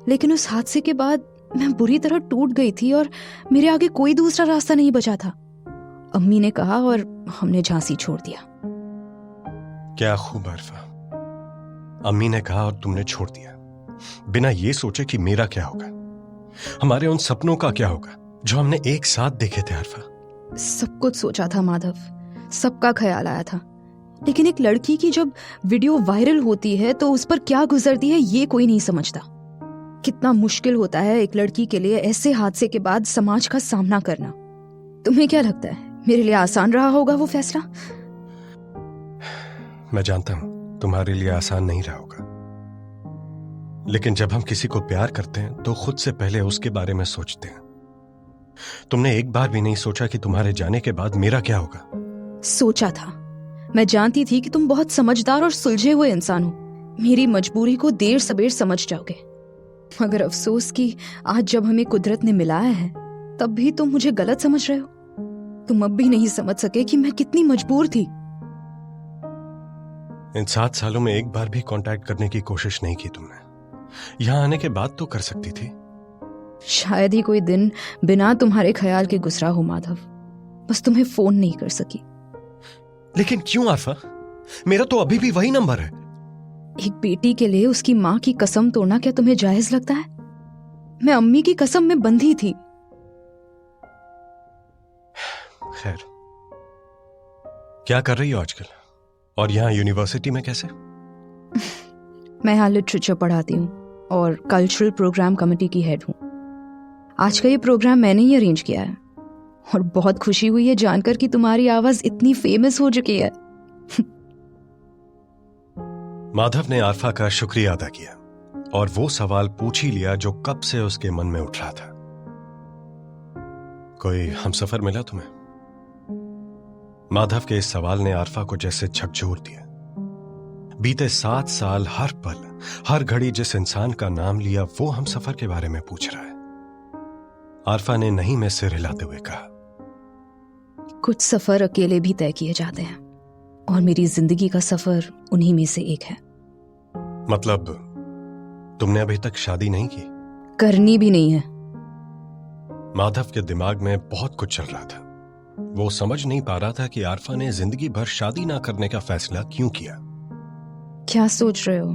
लेकिन उस हादसे के बाद मैं बुरी तरह टूट गई थी और मेरे आगे कोई दूसरा रास्ता नहीं बचा था। अम्मी ने कहा और हमने झांसी छोड़ दिया। क्या खूब आरफा, अम्मी ने कहा और तुमने छोड़ दिया, बिना ये सोचे कि मेरा क्या होगा, हमारे उन सपनों का क्या होगा जो हमने एक साथ देखे थे आरफा। सब कुछ सोचा था माधव, सबका ख्याल आया था, लेकिन एक लड़की की जब वीडियो वायरल होती है तो उस पर क्या गुजरती है ये कोई नहीं समझता। कितना मुश्किल होता है एक लड़की के लिए ऐसे हादसे के बाद समाज का सामना करना। तुम्हें क्या लगता है मेरे लिए आसान रहा होगा वो फैसला? मैं जानता हूं तुम्हारे लिए आसान नहीं रहा होगा, लेकिन जब हम किसी को प्यार करते हैं तो खुद से पहले उसके बारे में सोचते हैं। तुमने एक बार भी नहीं सोचा कि तुम्हारे जाने के बाद मेरा क्या होगा? सोचा था। मैं जानती थी कि तुम बहुत समझदार और सुलझे हुए इंसान हो, मेरी मजबूरी को देर सबेर समझ जाओगे। मगर अफसोस कि आज जब हमें कुदरत ने मिलाया है तब भी तुम मुझे गलत समझ रहे हो। तुम अब भी नहीं समझ सके कि मैं कितनी मजबूर थी। इन 7 सालों में एक बार भी कांटेक्ट करने की कोशिश नहीं की तुमने। यहां आने के बाद तो कर सकती थी। शायद ही कोई दिन बिना तुम्हारे ख्याल के गुजरा हो माधव, बस तुम्हें फोन नहीं कर सकी। लेकिन क्यों आरफा? मेरा तो अभी भी वही नंबर है। एक बेटी के लिए उसकी माँ की कसम तोड़ना क्या तुम्हें जायज लगता है? मैं अम्मी की कसम में बंधी थी। खैर, क्या कर रही हो आजकल? और यहाँ यूनिवर्सिटी में कैसे? मैं यहाँ लिटरेचर पढ़ाती हूँ और कल्चरल प्रोग्राम कमेटी की हेड हूँ। आज का ये प्रोग्राम मैंने ही अरेंज किया है और बहुत खुशी हुई है जानकर कि तुम्हारी आवाज इतनी फेमस हो चुकी है। माधव ने आरफा का शुक्रिया अदा किया और वो सवाल पूछ ही लिया जो कब से उसके मन में उठ रहा था। कोई हमसफर मिला तुम्हें? माधव के इस सवाल ने आरफा को जैसे झकझोर दिया। बीते 7 साल हर पल हर घड़ी जिस इंसान का नाम लिया वो हमसफर के बारे में पूछ रहा है। आरफा ने नहीं में सिर हिलाते हुए कहा, कुछ सफर अकेले भी तय किए जाते हैं और मेरी जिंदगी का सफर उन्हीं में से एक है। मतलब तुमने अभी तक शादी नहीं की? करनी भी नहीं है। माधव के दिमाग में बहुत कुछ चल रहा था। वो समझ नहीं पा रहा था कि आरफा ने जिंदगी भर शादी ना करने का फैसला क्यों किया। क्या सोच रहे हो?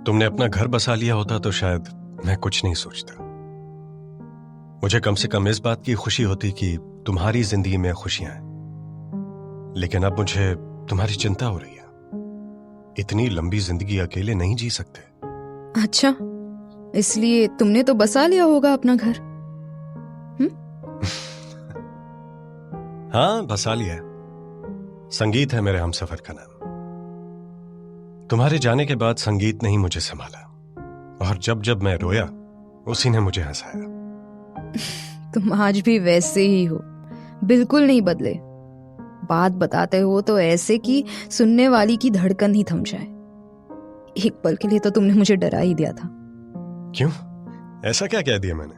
तुमने अपना घर बसा लिया होता तो शायद मैं कुछ नहीं सोचता। मुझे कम से कम इस बात की खुशी होती कि तुम्हारी जिंदगी में खुशियां हैं, लेकिन अब मुझे तुम्हारी चिंता हो रही है। इतनी लंबी जिंदगी अकेले नहीं जी सकते। अच्छा, इसलिए तुमने तो बसा लिया होगा अपना घर? हाँ, बसा लिया है। संगीत है मेरे हमसफर का नाम। तुम्हारे जाने के बाद संगीत ने ही मुझे संभाला और जब जब मैं रोया उसी ने मुझे हंसाया। तुम आज भी वैसे ही हो, बिल्कुल नहीं बदले। बात बताते हो तो ऐसे कि सुनने वाली की धड़कन ही थम जाए। एक पल के लिए तो तुमने मुझे डरा ही दिया था। क्यों? ऐसा क्या कह दिया मैंने?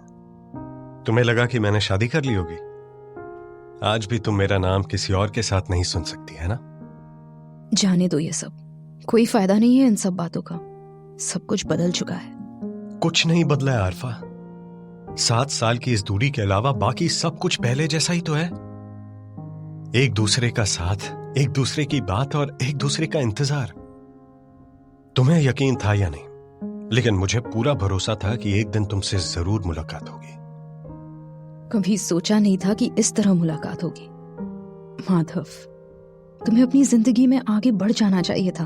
तुम्हें लगा कि मैंने शादी कर ली होगी? आज भी तुम मेरा नाम किसी और के साथ नहीं सुन सकती, है ना? जाने दो ये सब, कोई फायदा नहीं है इन सब बातों का। सब कुछ बदल चुका है। कुछ नहीं बदला है आरफा। 7 साल की इस दूरी के अलावा बाकी सब कुछ पहले जैसा ही तो है। एक दूसरे का साथ, एक दूसरे की बात और एक दूसरे का इंतजार। तुम्हें यकीन था या नहीं, लेकिन मुझे पूरा भरोसा था कि एक दिन तुमसे जरूर मुलाकात होगी। कभी सोचा नहीं था कि इस तरह मुलाकात होगी। माधव, तुम्हें अपनी जिंदगी में आगे बढ़ जाना चाहिए था।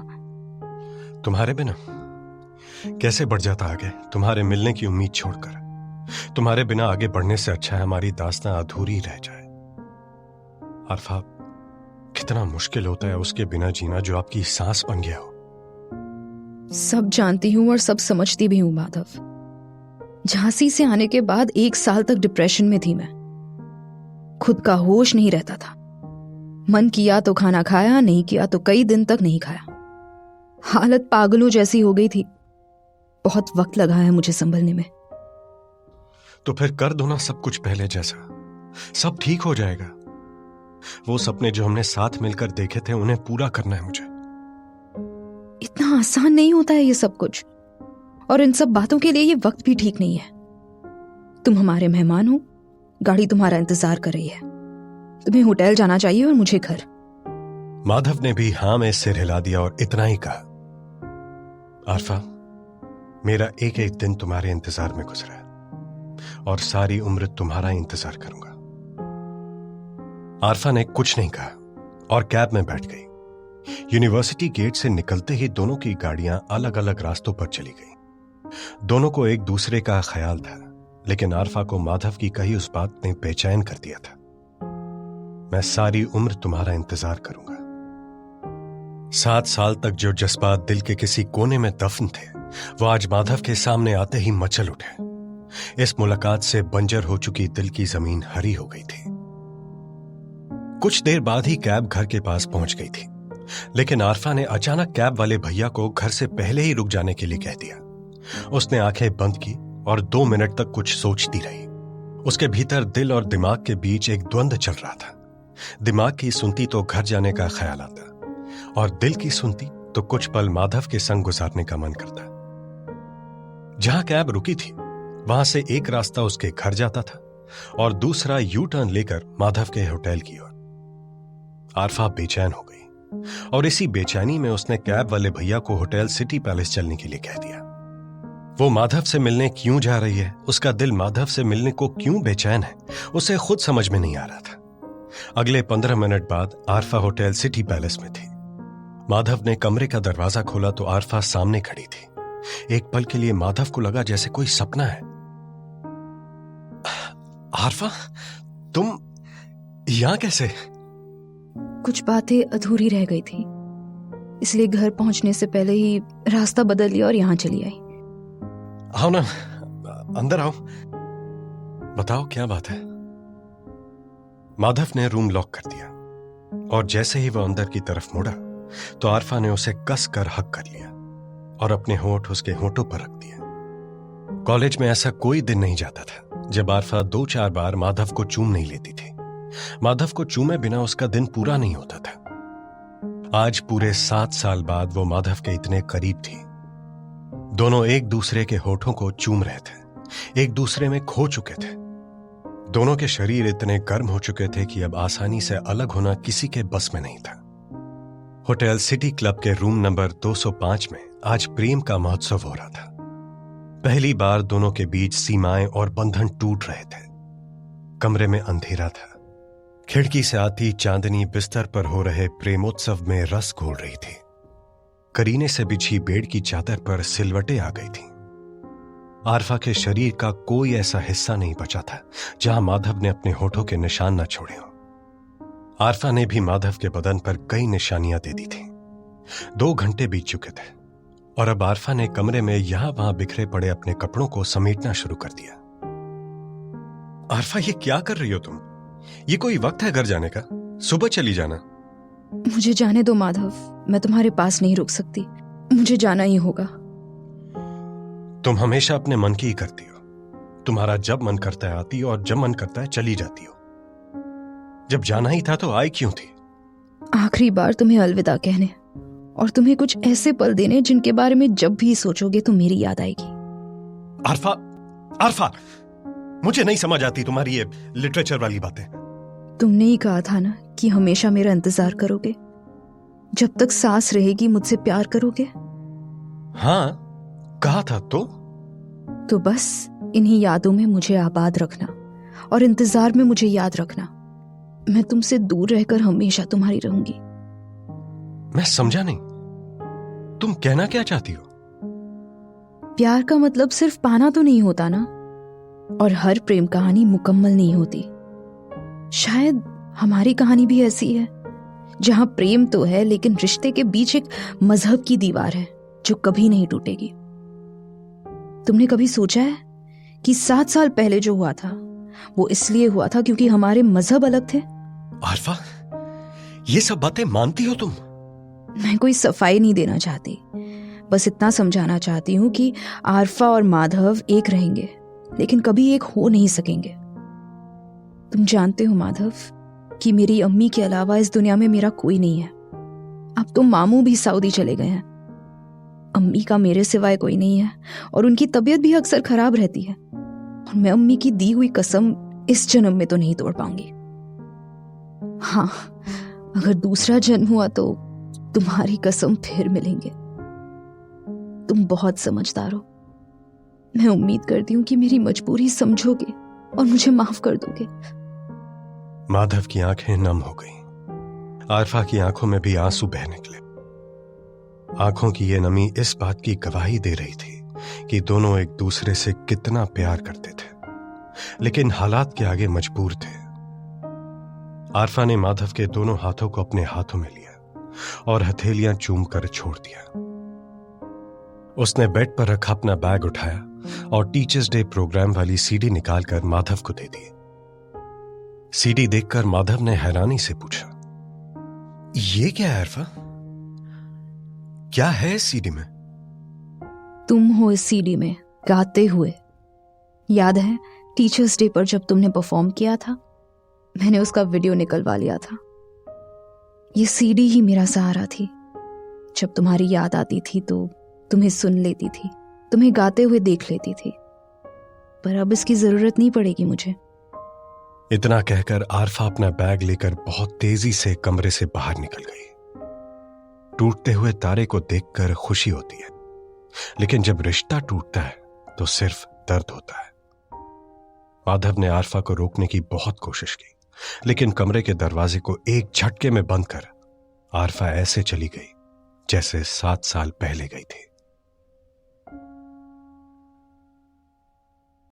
तुम्हारे बिना कैसे बढ़ जाता आगे, तुम्हारे मिलने की उम्मीद छोड़कर। तुम्हारे बिना आगे बढ़ने से अच्छा है हमारी दास्तां अधूरी रह जाए। आरफा, कितना मुश्किल होता है उसके बिना जीना जो आपकी सांस बन गया हो। सब जानती हूँ और सब समझती भी हूँ माधव। झांसी से आने के बाद 1 साल तक डिप्रेशन में थी मैं। खुद का होश नहीं रहता था। मन किया तो खाना खाया, नहीं किया तो कई दिन तक नहीं खाया। हालत पागलों जैसी हो गई थी। बहुत वक्त लगा है मुझे संभलने में। तो फिर कर दो ना सब कुछ पहले जैसा, सब ठीक हो जाएगा। वो सपने जो हमने साथ मिलकर देखे थे उन्हें पूरा करना है मुझे। इतना आसान नहीं होता है ये सब कुछ, और इन सब बातों के लिए ये वक्त भी ठीक नहीं है। तुम हमारे मेहमान हो, गाड़ी तुम्हारा इंतजार कर रही है। तुम्हें होटल जाना चाहिए और मुझे घर। माधव ने भी हां में सिर हिला दिया और इतना ही कहा, आरफा, मेरा एक एक दिन तुम्हारे इंतजार में गुजरा है और सारी उम्र तुम्हारा इंतजार करूंगा। आरफा ने कुछ नहीं कहा और कैब में बैठ गई। यूनिवर्सिटी गेट से निकलते ही दोनों की गाड़ियां अलग अलग रास्तों पर चली गईं। दोनों को एक दूसरे का ख्याल था, लेकिन आरफा को माधव की कही उस बात ने बेचैन कर दिया था। मैं सारी उम्र तुम्हारा इंतजार करूंगा। 7 साल तक जो जज्बात दिल के किसी कोने में दफन थे, वो आज माधव के सामने आते ही मचल उठे। इस मुलाकात से बंजर हो चुकी दिल की जमीन हरी हो गई थी। कुछ देर बाद ही कैब घर के पास पहुंच गई थी, लेकिन आरफा ने अचानक कैब वाले भैया को घर से पहले ही रुक जाने के लिए कह दिया। उसने आंखें बंद की और 2 मिनट तक कुछ सोचती रही। उसके भीतर दिल और दिमाग के बीच एक द्वंद्व चल रहा था। दिमाग की सुनती तो घर जाने का ख्याल आता, और दिल की सुनती तो कुछ पल माधव के संग गुजारने का मन करता। जहां कैब रुकी थी वहां से एक रास्ता उसके घर जाता था और दूसरा यू टर्न लेकर माधव के होटल की ओर। आरफा बेचैन हो गई और इसी बेचैनी में उसने कैब वाले भैया को होटल सिटी पैलेस चलने के लिए कह दिया। वो माधव से मिलने क्यों जा रही है, उसका दिल माधव से मिलने को क्यों बेचैन है, उसे खुद समझ में नहीं आ रहा था। अगले 15 मिनट बाद आरफा होटल सिटी पैलेस में थी। माधव ने कमरे का दरवाजा खोला तो आरफा सामने खड़ी थी। एक पल के लिए माधव को लगा जैसे कोई सपना है। आरफा, तुम यहां कैसे? कुछ बातें अधूरी रह गई थी, इसलिए घर पहुंचने से पहले ही रास्ता बदल लिया और यहां चली आई। आओ ना, अंदर आओ, बताओ क्या बात है। माधव ने रूम लॉक कर दिया और जैसे ही वह अंदर की तरफ मुड़ा तो आरफा ने उसे कस कर हक कर लिया और अपने होंठ उसके होंठों पर रख दिया। कॉलेज में ऐसा कोई दिन नहीं जाता था जब आरफा 2-4 बार माधव को चूम नहीं लेती थी। माधव को चूमे बिना उसका दिन पूरा नहीं होता था। आज पूरे 7 साल बाद वो माधव के इतने करीब थी। दोनों एक दूसरे के होठों को चूम रहे थे, एक दूसरे में खो चुके थे। दोनों के शरीर इतने गर्म हो चुके थे कि अब आसानी से अलग होना किसी के बस में नहीं था। होटल सिटी क्लब के रूम नंबर 205 में आज प्रेम का महोत्सव हो रहा था। पहली बार दोनों के बीच सीमाएं और बंधन टूट रहे थे। कमरे में अंधेरा था। खिड़की से आती चांदनी बिस्तर पर हो रहे प्रेमोत्सव में रस घोल रही थी। करीने से बिछी बेड की चादर पर सिलवटें आ गई थीं। आरफा के शरीर का कोई ऐसा हिस्सा नहीं बचा था जहां माधव ने अपने होठों के निशान न छोड़े हों। आरफा ने भी माधव के बदन पर कई निशानियां दे दी थीं। 2 घंटे बीत चुके थे और अब आरफा ने कमरे में यहां वहां बिखरे पड़े अपने कपड़ों को समेटना शुरू कर दिया। आरफा, ये क्या कर रही हो तुम? ये कोई वक्त है घर जाने का? सुबह चली जाना। मुझे जाने दो माधव, मैं तुम्हारे पास नहीं रुक सकती। मुझे जाना ही होगा। तुम हमेशा अपने मन की ही करती हो। तुम्हारा जब मन करता है आती हो और जब मन करता है चली जाती हो। जब जाना ही था तो आई क्यों थी? आखिरी बार तुम्हें अलविदा कहने और तुम्हें कुछ ऐसे पल देने जिनके बारे में जब भी सोचोगे तो मेरी याद आएगी। आरफा, आरफा, मुझे नहीं समझ आती तुम्हारी ये लिटरेचर वाली बातें। तुमने ही कहा था ना कि हमेशा मेरा इंतजार करोगे, जब तक सांस रहेगी मुझसे प्यार करोगे। हाँ, कहा था तो बस इन्हीं यादों में मुझे आबाद रखना और इंतजार में मुझे याद रखना। मैं तुमसे दूर रहकर हमेशा तुम्हारी रहूंगी। मैं समझा नहीं, तुम कहना क्या चाहती हो? प्यार का मतलब सिर्फ पाना तो नहीं होता ना, और हर प्रेम कहानी मुकम्मल नहीं होती। शायद हमारी कहानी भी ऐसी है, जहां प्रेम तो है लेकिन रिश्ते के बीच एक मजहब की दीवार है जो कभी नहीं टूटेगी। तुमने कभी सोचा है कि 7 साल पहले जो हुआ था वो इसलिए हुआ था क्योंकि हमारे मजहब अलग थे? आरफा, ये सब बातें मानती हो तुम? मैं कोई सफाई नहीं देना चाहती, बस इतना समझाना चाहती हूँ कि आरफा और माधव एक रहेंगे लेकिन कभी एक हो नहीं सकेंगे। तुम जानते हो माधव कि मेरी अम्मी के अलावा इस दुनिया में मेरा कोई नहीं है। अब तो मामू भी सऊदी चले गए हैं। अम्मी का मेरे सिवाय कोई नहीं है और उनकी तबीयत भी अक्सर खराब रहती है, और मैं अम्मी की दी हुई कसम इस जन्म में तो नहीं तोड़ पाऊंगी। हाँ, अगर दूसरा जन्म हुआ तो तुम्हारी कसम फिर मिलेंगे। तुम बहुत समझदार हो। मैं उम्मीद करती हूँ कि मेरी मजबूरी समझोगे और मुझे माफ कर दोगे। माधव की आंखें नम हो गईं। आरफा की आंखों में भी आंसू बह निकले। आंखों की ये नमी इस बात की गवाही दे रही थी कि दोनों एक दूसरे से कितना प्यार करते थे, लेकिन हालात के आगे मजबूर थे। आरफा ने माधव के दोनों हाथों को अपने हाथों में लिया और हथेलियां चूम कर छोड़ दिया। उसने बेड पर रखा अपना बैग उठाया और टीचर्स डे प्रोग्राम वाली सीडी निकालकर माधव को दे दी। सीडी देखकर माधव ने हैरानी से पूछा, ये क्या है आरफा? क्या है इस सीडी में? तुम हो इस सीडी में गाते हुए। याद है टीचर्स डे पर जब तुमने परफॉर्म किया था? मैंने उसका वीडियो निकलवा लिया था। ये सीडी ही मेरा सहारा थी। जब तुम्हारी याद आती थी तो तुम्हें सुन लेती थी, तुम्हें गाते हुए देख लेती थी, पर अब इसकी जरूरत नहीं पड़ेगी मुझे। इतना कहकर आरफा अपना बैग लेकर बहुत तेजी से कमरे से बाहर निकल गई। टूटते हुए तारे को देखकर खुशी होती है, लेकिन जब रिश्ता टूटता है तो सिर्फ दर्द होता है। माधव ने आरफा को रोकने की बहुत कोशिश की, लेकिन कमरे के दरवाजे को एक झटके में बंद कर आरफा ऐसे चली गई जैसे 7 साल पहले गई थी।